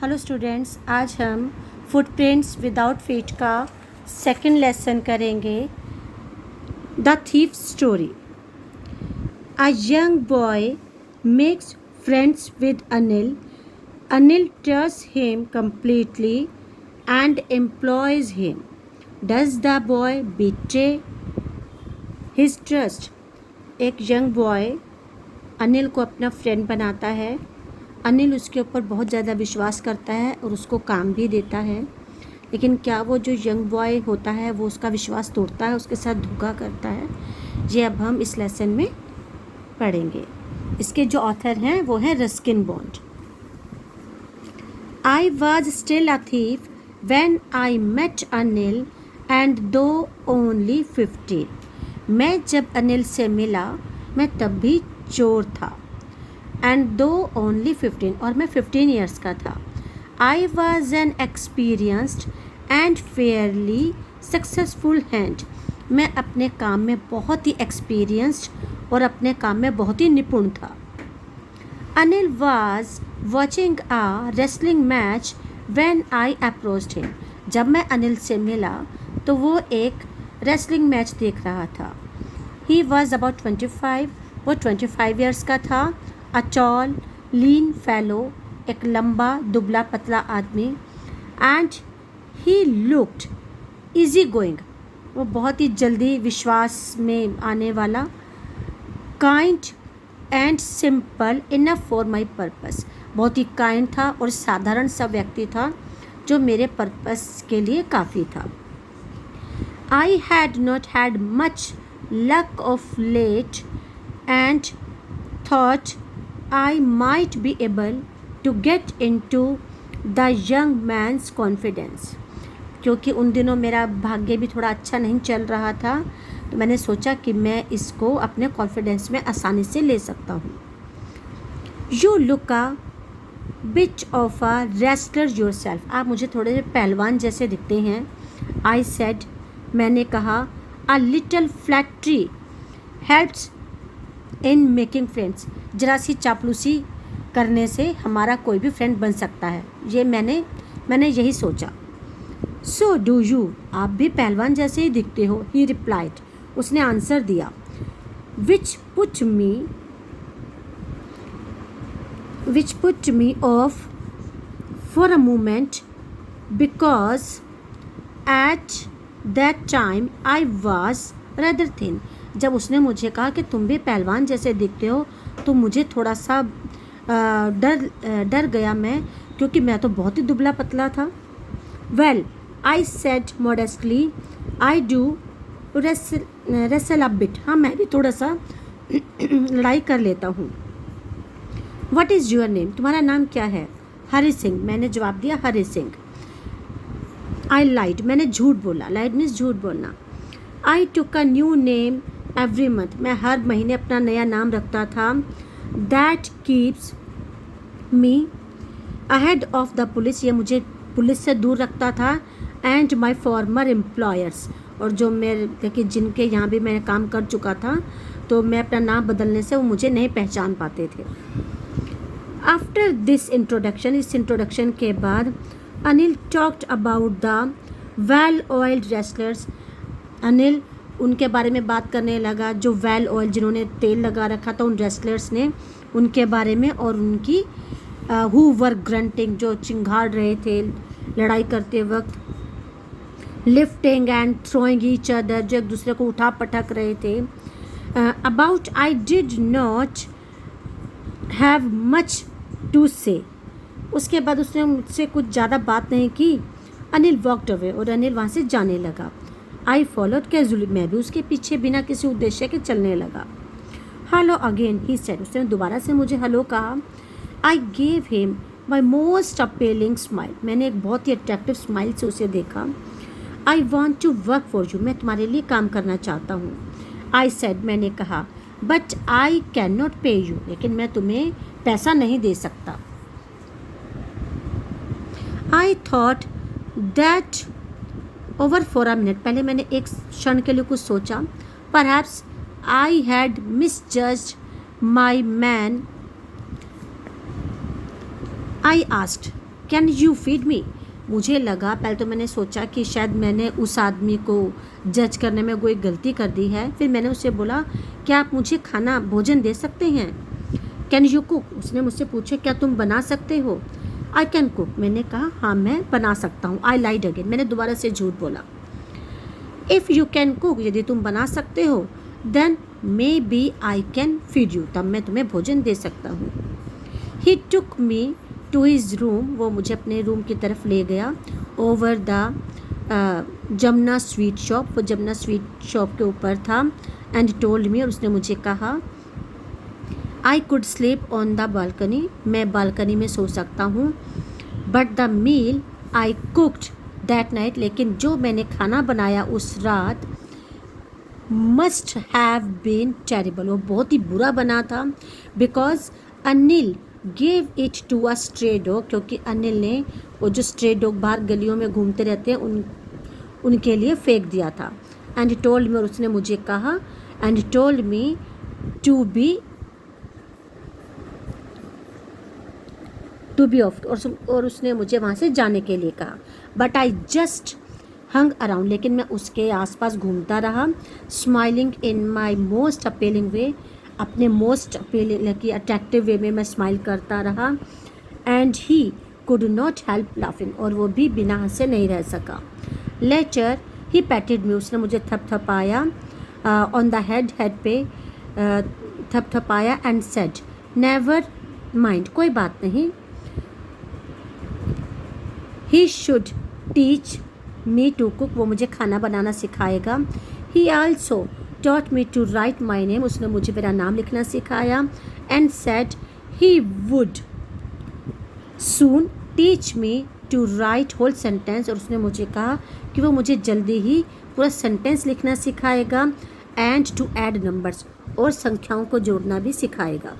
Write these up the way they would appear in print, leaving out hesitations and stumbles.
Hello students, आज हम footprints without feet का सेकंड लेसन करेंगे। The thief story. A young boy makes friends with Anil. Anil trusts him completely and employs him. Does the boy betray his trust? एक young boy Anil को अपना friend बनाता है. अनिल उसके ऊपर बहुत ज़्यादा विश्वास करता है और उसको काम भी देता है, लेकिन क्या वो जो यंग बॉय होता है वो उसका विश्वास तोड़ता है, उसके साथ धोखा करता है? ये अब हम इस लेसन में पढ़ेंगे. इसके जो ऑथर हैं वो है Ruskin Bond. I was still a thief when I met Anil and though only 15. मैं जब अनिल से मिला मैं तब भी चोर था. एंड दो ओनली 15, और मैं 15 ईयर्स का था. I was an experienced and Fairlie successful hand. मैं अपने काम में बहुत ही एक्सपीरियंस्ड और अपने काम में बहुत ही निपुण था. Anil was watching a wrestling match when I approached him. जब मैं अनिल से मिला तो वो एक रेसलिंग मैच देख रहा था. He was about 25. वो 25 ईयर्स का था. अ टॉल लीन फेलो, एक लंबा दुबला पतला आदमी. And he looked easy going, वो बहुत ही जल्दी विश्वास में आने वाला. Kind and simple enough for my purpose, बहुत ही काइंड था और साधारण सा व्यक्ति था जो मेरे पर्पस के लिए काफ़ी था. I had not had much luck of late and thought I might be able to get into the young man's confidence. क्योंकि उन दिनों मेरा भाग्य भी थोड़ा अच्छा नहीं चल रहा था, तो मैंने सोचा कि मैं इसको अपने कॉन्फिडेंस में आसानी से ले सकता हूँ. You look a bit of a wrestler yourself. आप मुझे थोड़े से पहलवान जैसे दिखते हैं. I said, मैंने कहा. A little flattery helps in making friends. ज़रा सी चापलूसी करने से हमारा कोई भी फ्रेंड बन सकता है, ये मैंने यही सोचा. सो डू यू, आप भी पहलवान जैसे ही दिखते हो. ही रिप्लाइड, उसने आंसर दिया. Which put me of for a moment because at that time I was rather thin. जब उसने मुझे कहा कि तुम भी पहलवान जैसे दिखते हो तो मुझे थोड़ा सा डर गया मैं, क्योंकि मैं तो बहुत ही दुबला पतला था. Well, I said modestly, I do wrestle a bit. हाँ, मैं भी थोड़ा सा लड़ाई कर लेता हूँ. व्हाट इज़ योर नेम, तुम्हारा नाम क्या है? हरी सिंह, मैंने जवाब दिया. हरी सिंह. आई लाइड, मैंने झूठ बोला. लाइड मीन्स झूठ बोलना. I took a new name every month, मैं हर महीने अपना नया नाम रखता था. That keeps me ahead of the police, ये मुझे पुलिस से दूर रखता था. एंड माई फॉर्मर एम्प्लॉयर्स, और जो मेरे कि जिनके यहाँ भी मैं काम कर चुका था, तो मैं अपना नाम बदलने से वो मुझे नहीं पहचान पाते थे. आफ्टर दिस इंट्रोडक्शन, इस इंट्रोडक्शन के बाद Anil talked about the well oiled wrestlers. Anil उनके बारे में बात करने लगा जो वेल ऑयल, जिन्होंने तेल लगा रखा था उन रेसलर्स ने, उनके बारे में. और उनकी हु वर ग्रंटिंग, जो चिंघाड़ रहे थे लड़ाई करते वक्त. Lifting and throwing each other, जो एक दूसरे को उठा पटक रहे थे. About I did not have much to say. उसके बाद उसने मुझसे कुछ ज़्यादा बात नहीं की. अनिल वॉकड अवे, और अनिल वहाँ से जाने लगा. आई फॉलोड कैजुअली, मैं भी उसके पीछे बिना किसी उद्देश्य के चलने लगा. हेलो अगेन, ही सेड, उसने दोबारा से मुझे हेलो कहा. I gave him my most appealing smile, मैंने एक बहुत ही अट्रैक्टिव स्माइल से उसे देखा. I want to work for you, मैं तुम्हारे लिए काम करना चाहता हूँ. आई सेड, मैंने कहा. But I can not pay you, लेकिन मैं तुम्हें पैसा नहीं दे सकता. I thought that over for a minute, पहले मैंने एक क्षण के लिए कुछ सोचा. Perhaps I had misjudged my man. I asked, can you feed me? मुझे लगा, पहले तो मैंने सोचा कि शायद मैंने उस आदमी को जज करने में कोई गलती कर दी है। फिर मैंने उससे बोला, क्या आप मुझे खाना भोजन दे सकते हैं? Can you cook? उसने मुझसे पूछा, क्या तुम बना सकते हो? आई कैन कुक, मैंने कहा हाँ मैं बना सकता हूँ। आई लाइड अगेन, मैंने दोबारा से झूठ बोला। इफ़ यू कैन कुक, यदि तुम बना सकते हो, then maybe I can feed you, तब मैं तुम्हें भोजन दे सकता हूँ। He took me to his room, वो मुझे अपने रूम की तरफ ले गया। Over the Jamuna sweet shop, वो जमुना स्वीट शॉप के ऊपर था। एंड टोल्ड मी, और उसने मुझे कहा, I could sleep on the balcony, मैं बालकनी में सो सकता हूँ। But the meal I cooked that night, लेकिन जो मैंने खाना बनाया उस रात, मस्ट हैव बीन टेरिबल, वो बहुत ही बुरा बना था। Because Anil gave it to a stray dog, क्योंकि अनिल ने वो जो स्ट्रे डॉग बाहर गलियों में घूमते रहते हैं उनके लिए फेंक दिया था। एंड टोल्ड मी, और उसने मुझे कहा, and told me to be off, और उसने मुझे वहाँ से जाने के लिए कहा। But I just hung around, लेकिन मैं उसके आसपास घूमता रहा। Smiling in my most appealing way, अपने मोस्ट अपीलिंग की अट्रैक्टिव वे में मैं स्माइल करता रहा। And he could not help laughing, और वो भी बिना हंसे नहीं रह सका। लेटर ही पैटेड मी, उसने मुझे थपथपाया ऑन द हेड पे थपथपाया। एंड सेड, नेवर माइंड, कोई बात नहीं। He should teach me to cook, वो मुझे खाना बनाना सिखाएगा। He also taught me to write my name, उसने मुझे मेरा नाम लिखना सिखाया। And said he would soon teach me to write whole sentence, और उसने मुझे कहा कि वो मुझे जल्दी ही पूरा सेंटेंस लिखना सिखाएगा। एंड टू ऐड नंबर्स, और संख्याओं को जोड़ना भी सिखाएगा।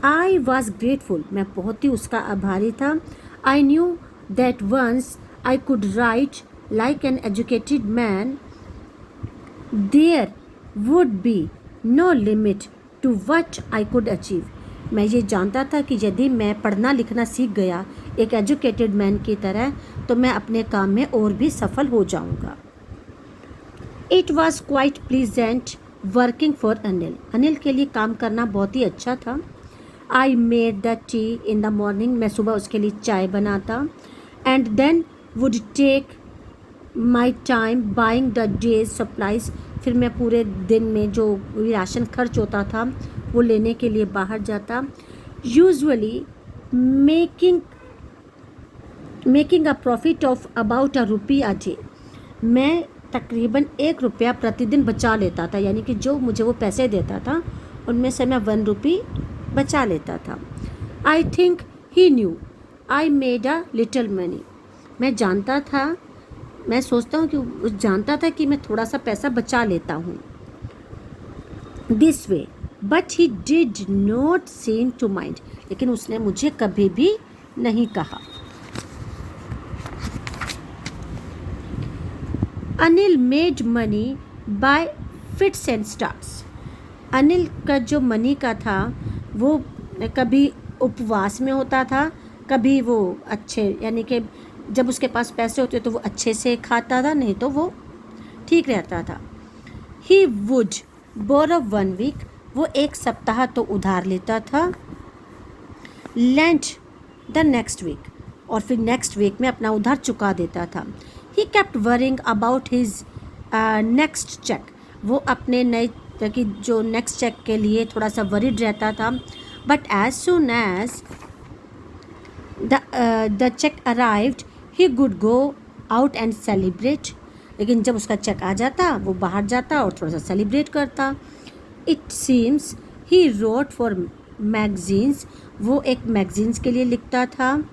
आई वॉज ग्रेटफुल, मैं बहुत ही उसका आभारी था। I knew that once I could write like an educated man, there would be no limit to what I could achieve. मैं ये जानता था कि यदि मैं पढ़ना लिखना सीख गया एक एजुकेटेड मैन की तरह, तो मैं अपने काम में और भी सफल हो जाऊंगा। It was quite pleasant working for Anil, Anil के लिए काम करना बहुत ही अच्छा था। I made the tea in the morning, मैं सुबह उसके लिए चाय बनाता। And then would take my time buying the days supplies, फिर मैं पूरे दिन में जो राशन खर्च होता था वो लेने के लिए बाहर जाता। Usually making a profit of about a rupee a day, मैं तकरीबन 1 रुपया प्रतिदिन बचा लेता था, यानी कि जो मुझे वो पैसे देता था उनमें से मैं 1 रुपी बचा लेता था। I think he new I made a little money, मैं सोचता हूँ कि वो जानता था कि मैं थोड़ा सा पैसा बचा लेता हूँ। This way, but he did not seem to mind, लेकिन उसने मुझे कभी भी नहीं कहा। Anil made money by fits and starts, Anil का जो मनी का था वो कभी उपवास में होता था, कभी वो अच्छे, यानी कि जब उसके पास पैसे होते तो वो अच्छे से खाता था, नहीं तो वो ठीक रहता था। ही वुड बोरो 1 वीक, वो 1 सप्ताह तो उधार लेता था। लेंट द नेक्स्ट वीक, और फिर नेक्स्ट वीक में अपना उधार चुका देता था। He kept worrying about his next cheque, वो अपने नए कि जो नेक्स्ट चेक के लिए थोड़ा सा वरिड रहता था। But as soon as the cheque arrived he would go out and celebrate, लेकिन जब उसका चेक आ जाता वो बाहर जाता और थोड़ा सा सेलिब्रेट करता। It seems he wrote for magazines, वो एक मैगजीन्स के लिए लिखता था।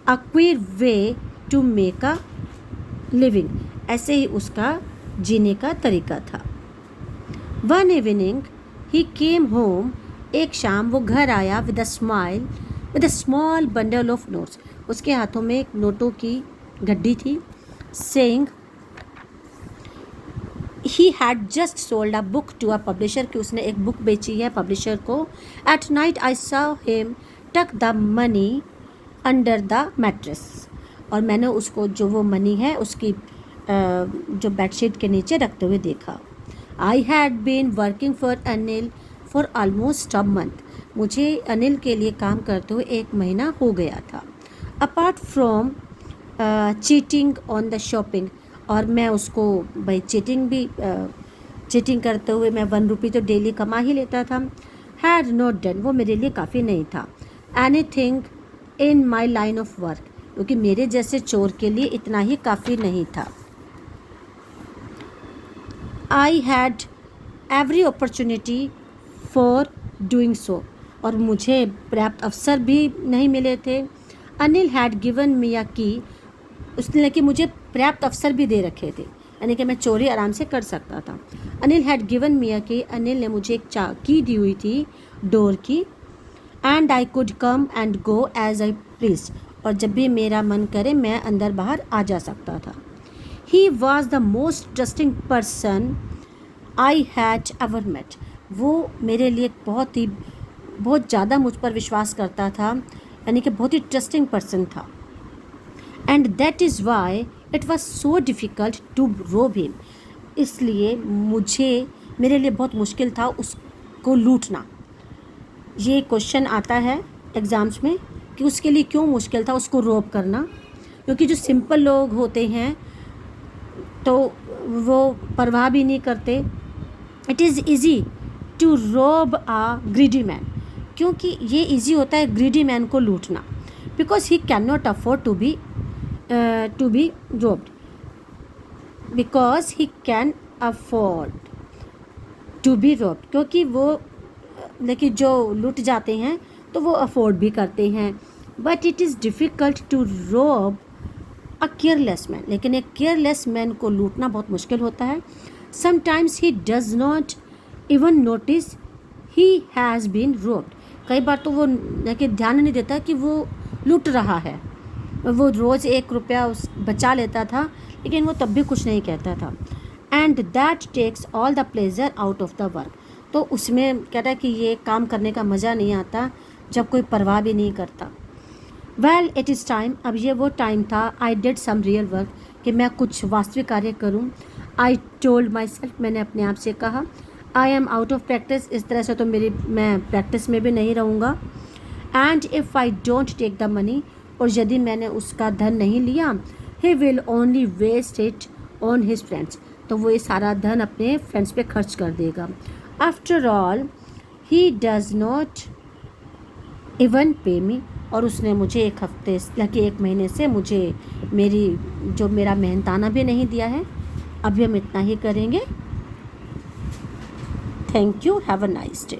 A queer way to make a living, ऐसे ही उसका जीने का तरीका था। One evening he came home, एक शाम वो घर आया with a small bundle of notes, उसके हाथों में एक नोटों की गड्डी थी। Saying he had just sold a book to a publisher, कि उसने एक बुक बेची है पब्लिशर को। At night I saw him tuck the money under the mattress, और मैंने उसको जो वो मनी है उसकी जो बेडशीट के नीचे रखते हुए देखा। I had been working for Anil for almost a month, मुझे अनिल के लिए काम करते हुए 1 महीना हो गया था। Apart from cheating on the shopping, और मैं उसको भाई चीटिंग करते हुए मैं 1 रुपी तो डेली कमा ही लेता था। हैड नॉट डन, वो मेरे लिए काफ़ी नहीं था। Anything in my line of work, क्योंकि मेरे जैसे चोर के लिए इतना ही काफ़ी नहीं था। I had every opportunity for doing so, और मुझे पर्याप्त अवसर भी नहीं मिले थे। अनिल हैड गिवन मी अ की, उसने कि मुझे पर्याप्त अवसर भी दे रखे थे, यानी कि मैं चोरी आराम से कर सकता था। अनिल हैड गिवन मी अ की, अनिल ने मुझे एक की दी हुई थी डोर की। And I could come and go as I please, और जब भी मेरा मन करे मैं अंदर बाहर आ जा सकता था। He was the most trusting person I had ever met, वो मेरे लिए बहुत ज़्यादा मुझ पर विश्वास करता था, यानी कि बहुत ही ट्रस्टिंग पर्सन था। And that is why it was so difficult to rob him, इसलिए मेरे लिए बहुत मुश्किल था उसको लूटना। ये क्वेश्चन आता है एग्ज़ाम्स में कि उसके लिए क्यों मुश्किल था उसको रोब करना, क्योंकि जो सिंपल लोग होते हैं तो वो परवाह भी नहीं करते। इट इज़ ईजी टू रोब आ ग्रीडी मैन, क्योंकि ये ईजी होता है ग्रीडी मैन को लूटना, because he can not afford to be robbed, because he can afford to be robbed, क्योंकि वो लेकिन जो लूट जाते हैं तो वो अफोर्ड भी करते हैं। But it is difficult to rob a careless man, लेकिन एक केयरलेस मैन को लूटना बहुत मुश्किल होता है। Sometimes he does not even notice he has been robbed, कई बार तो वो लेकिन ध्यान नहीं देता कि वो लूट रहा है। वो रोज़ 1 रुपया बचा लेता था, लेकिन वो तब भी कुछ नहीं कहता था। And that takes all the pleasure out of the work, तो उसमें कहता है कि ये काम करने का मज़ा नहीं आता जब कोई परवाह भी नहीं करता। वेल इट इज़ टाइम, अब ये वो टाइम था। I did some real work, कि मैं कुछ वास्तविक कार्य करूँ। आई टोल्ड माई सेल्फ, मैंने अपने आप से कहा। I am out of practice, इस तरह से तो मैं प्रैक्टिस में भी नहीं रहूँगा। And if I don't take the money, और यदि मैंने उसका धन नहीं लिया, he will only waste it on his friends, तो वो ये सारा धन अपने फ्रेंड्स पे खर्च कर देगा। After all he does not even पे मी, और उसने मुझे 1 हफ्ते लगे 1 महीने से मुझे मेरा मेहनताना भी नहीं दिया है। अभी हम इतना ही करेंगे। Thank you, have a nice day.